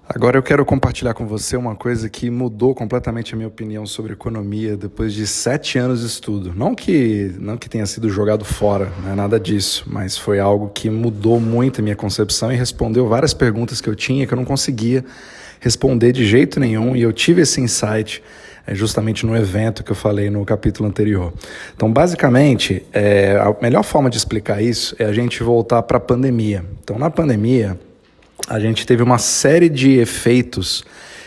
Agora eu quero compartilhar com você uma coisa que mudou completamente a minha opinião sobre economia depois de 7 anos de estudo. Não que tenha sido jogado fora, não é nada disso, mas foi algo que mudou muito a minha concepção e respondeu várias perguntas que eu tinha que eu não conseguia responder de jeito nenhum, e eu tive esse insight justamente no evento que eu falei no capítulo anterior. Então, basicamente, a melhor forma de explicar isso é a gente voltar para a pandemia. Então, na pandemia, a gente teve uma série de efeitos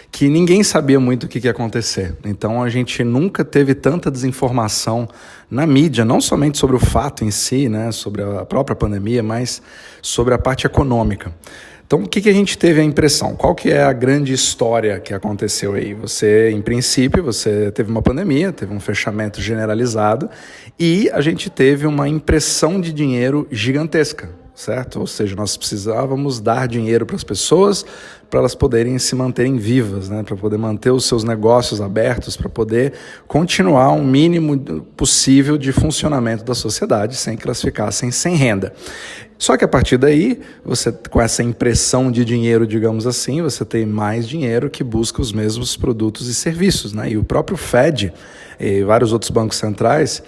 que ninguém sabia muito o que ia acontecer. Então a gente nunca teve tanta desinformação na mídia, não somente sobre o fato em si, né, sobre a própria pandemia, mas sobre a parte econômica. Então, o que a gente teve a impressão? Qual que é a grande história que aconteceu aí? Em princípio, você teve uma pandemia, teve um fechamento generalizado e a gente teve uma impressão de dinheiro gigantesca, certo? Ou seja, nós precisávamos dar dinheiro para as pessoas para elas poderem se manterem vivas, né? Para poder manter os seus negócios abertos, para poder continuar um mínimo possível de funcionamento da sociedade sem que elas ficassem sem renda. Só que a partir daí, você com essa impressão de dinheiro, digamos assim, você tem mais dinheiro que busca os mesmos produtos e serviços, né? E o próprio Fed e vários outros bancos centrais,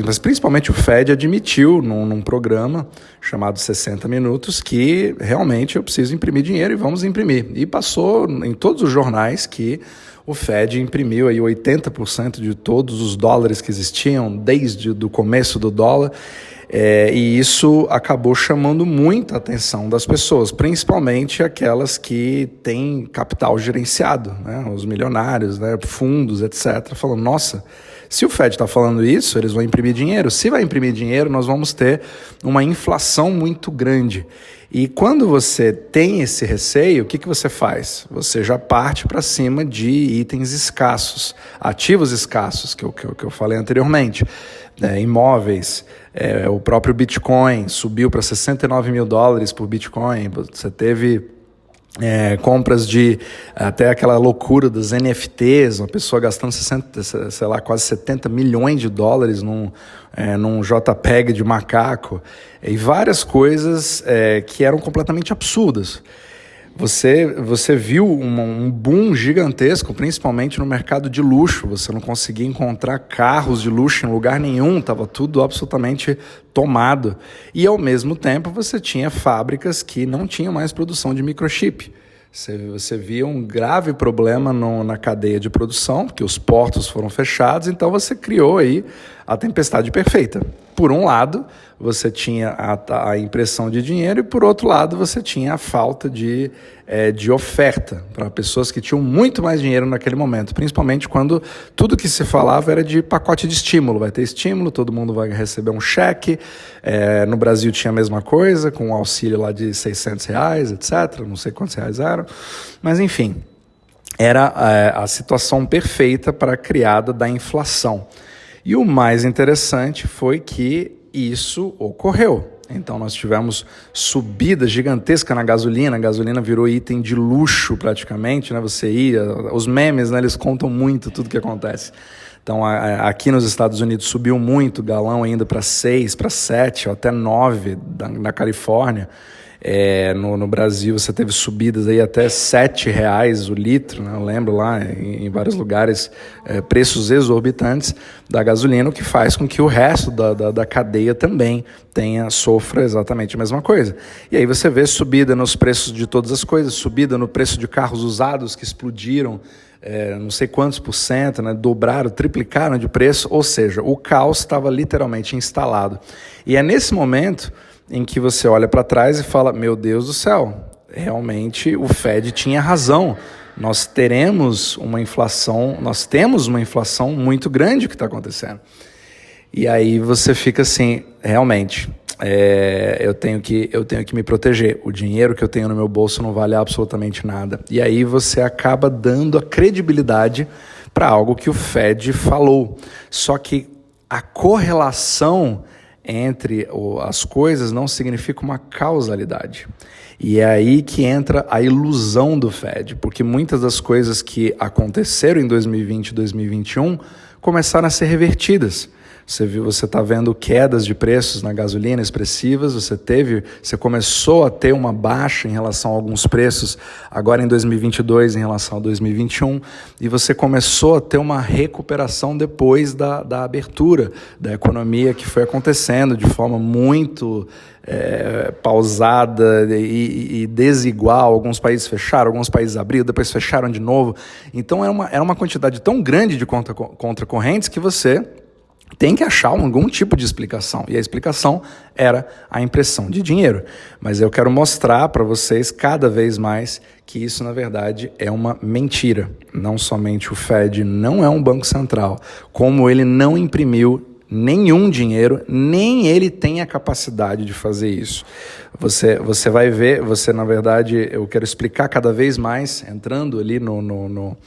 mas principalmente o Fed admitiu num programa chamado 60 Minutos que realmente eu preciso imprimir dinheiro e vamos imprimir. E passou em todos os jornais que o Fed imprimiu aí 80% de todos os dólares que existiam desde o começo do dólar. E isso acabou chamando muita atenção das pessoas, principalmente aquelas que têm capital gerenciado, né? Os milionários, né? Fundos, etc. Falando, nossa, se o Fed está falando isso, eles vão imprimir dinheiro. Se vai imprimir dinheiro, nós vamos ter uma inflação muito grande. E quando você tem esse receio, o que você faz? Você já parte para cima de itens escassos, ativos escassos, que eu falei anteriormente. Imóveis, o próprio Bitcoin subiu para $69 mil por Bitcoin. Você teve compras de até aquela loucura dos NFTs, uma pessoa gastando quase $70 milhões num JPEG de macaco, e várias coisas que eram completamente absurdas. Você viu um boom gigantesco, principalmente no mercado de luxo. Você não conseguia encontrar carros de luxo em lugar nenhum, estava tudo absolutamente tomado. E, ao mesmo tempo, você tinha fábricas que não tinham mais produção de microchip. Você via um grave problema na cadeia de produção, porque os portos foram fechados, então você criou aí a tempestade perfeita. Por um lado, você tinha a impressão de dinheiro e, por outro lado, você tinha a falta de oferta para pessoas que tinham muito mais dinheiro naquele momento, principalmente quando tudo que se falava era de pacote de estímulo. Vai ter estímulo, todo mundo vai receber um cheque. No Brasil tinha a mesma coisa, com um auxílio lá de R$600, etc. Não sei quantos reais eram, mas enfim, era a situação perfeita para a criada da inflação. E o mais interessante foi que isso ocorreu. Então nós tivemos subida gigantesca na gasolina, a gasolina virou item de luxo praticamente, né? Os memes, né, eles contam muito tudo que acontece. Então aqui nos Estados Unidos subiu muito o galão ainda para 6, para 7, ou até 9 na Califórnia. No Brasil você teve subidas aí até R$7 o litro, né? Eu lembro lá em vários lugares preços exorbitantes da gasolina, o que faz com que o resto da cadeia também sofra exatamente a mesma coisa. E aí você vê subida nos preços de todas as coisas, subida no preço de carros usados que explodiram, não sei quantos por cento, né? Dobraram, triplicaram de preço, ou seja, o caos estava literalmente instalado. E é nesse momento em que você olha para trás e fala, meu Deus do céu, realmente o Fed tinha razão. Nós temos uma inflação muito grande que está acontecendo. E aí você fica assim, realmente, eu tenho que me proteger. O dinheiro que eu tenho no meu bolso não vale absolutamente nada. E aí você acaba dando a credibilidade para algo que o Fed falou. Só que a correlação entre as coisas não significa uma causalidade. E é aí que entra a ilusão do Fed, porque muitas das coisas que aconteceram em 2020 e 2021 começaram a ser revertidas. Você está vendo quedas de preços na gasolina expressivas, você começou a ter uma baixa em relação a alguns preços agora em 2022 em relação a 2021, e você começou a ter uma recuperação depois da abertura da economia que foi acontecendo de forma muito pausada e desigual. Alguns países fecharam, alguns países abriram, depois fecharam de novo. Então era uma quantidade tão grande de contracorrentes que você tem que achar algum tipo de explicação. E a explicação era a impressão de dinheiro. Mas eu quero mostrar para vocês cada vez mais que isso, na verdade, é uma mentira. Não somente o Fed não é um banco central, como ele não imprimiu nenhum dinheiro, nem ele tem a capacidade de fazer isso. Você vai ver, na verdade, eu quero explicar cada vez mais, entrando ali no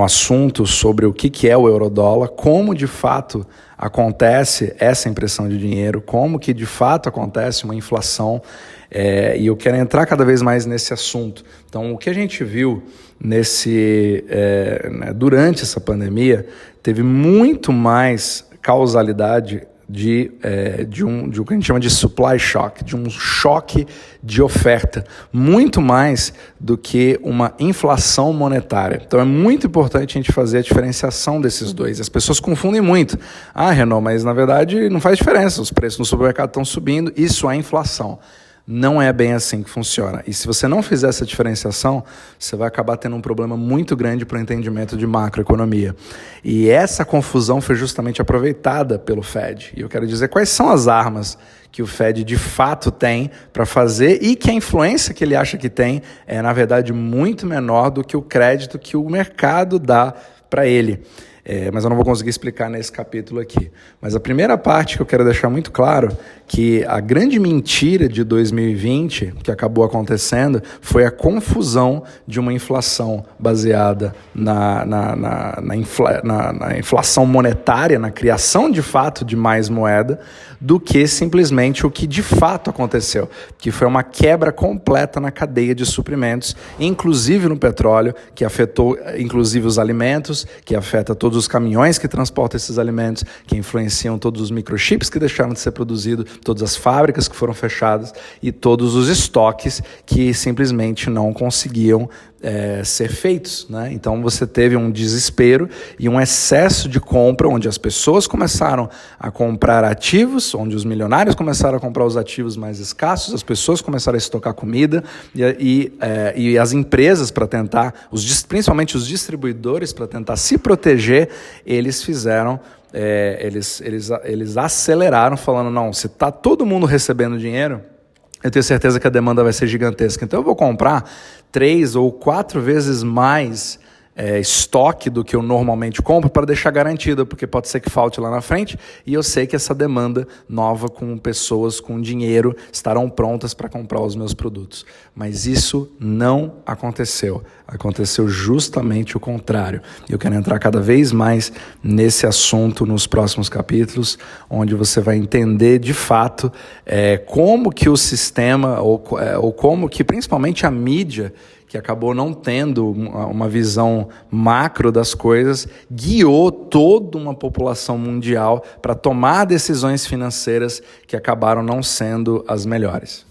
assunto sobre o que é o eurodólar, como de fato acontece essa impressão de dinheiro, como que de fato acontece uma inflação, e eu quero entrar cada vez mais nesse assunto. Então, o que a gente viu durante essa pandemia, teve muito mais causalidade de o que a gente chama de supply shock, de um choque de oferta, muito mais do que uma inflação monetária. Então é muito importante a gente fazer a diferenciação desses dois. As pessoas confundem muito. Renan, mas na verdade não faz diferença, os preços no supermercado estão subindo, isso é inflação. Não é bem assim que funciona. E se você não fizer essa diferenciação, você vai acabar tendo um problema muito grande para o entendimento de macroeconomia. E essa confusão foi justamente aproveitada pelo Fed. E eu quero dizer quais são as armas que o Fed de fato tem para fazer e que a influência que ele acha que tem é, na verdade, muito menor do que o crédito que o mercado dá para ele. Mas eu não vou conseguir explicar nesse capítulo aqui. Mas a primeira parte que eu quero deixar muito claro, que a grande mentira de 2020, que acabou acontecendo, foi a confusão de uma inflação baseada na inflação monetária, na criação de fato de mais moeda, do que simplesmente o que de fato aconteceu, que foi uma quebra completa na cadeia de suprimentos, inclusive no petróleo, que afetou inclusive os alimentos, que afeta todos os caminhões que transportam esses alimentos, que influenciam todos os microchips que deixaram de ser produzidos, todas as fábricas que foram fechadas e todos os estoques que simplesmente não conseguiam ser feitos, né? Então você teve um desespero e um excesso de compra, onde as pessoas começaram a comprar ativos, onde os milionários começaram a comprar os ativos mais escassos, as pessoas começaram a estocar comida e as empresas, para tentar, principalmente os distribuidores, para tentar se proteger, eles fizeram eles aceleraram, falando, não, se está todo mundo recebendo dinheiro, eu tenho certeza que a demanda vai ser gigantesca. Então eu vou comprar 3 ou 4 vezes mais estoque do que eu normalmente compro para deixar garantido, porque pode ser que falte lá na frente, e eu sei que essa demanda nova com pessoas com dinheiro estarão prontas para comprar os meus produtos. Mas isso não aconteceu. Aconteceu justamente o contrário. Eu quero entrar cada vez mais nesse assunto nos próximos capítulos, onde você vai entender de fato como que o sistema, ou como que principalmente a mídia, que acabou não tendo uma visão macro das coisas, guiou toda uma população mundial para tomar decisões financeiras que acabaram não sendo as melhores.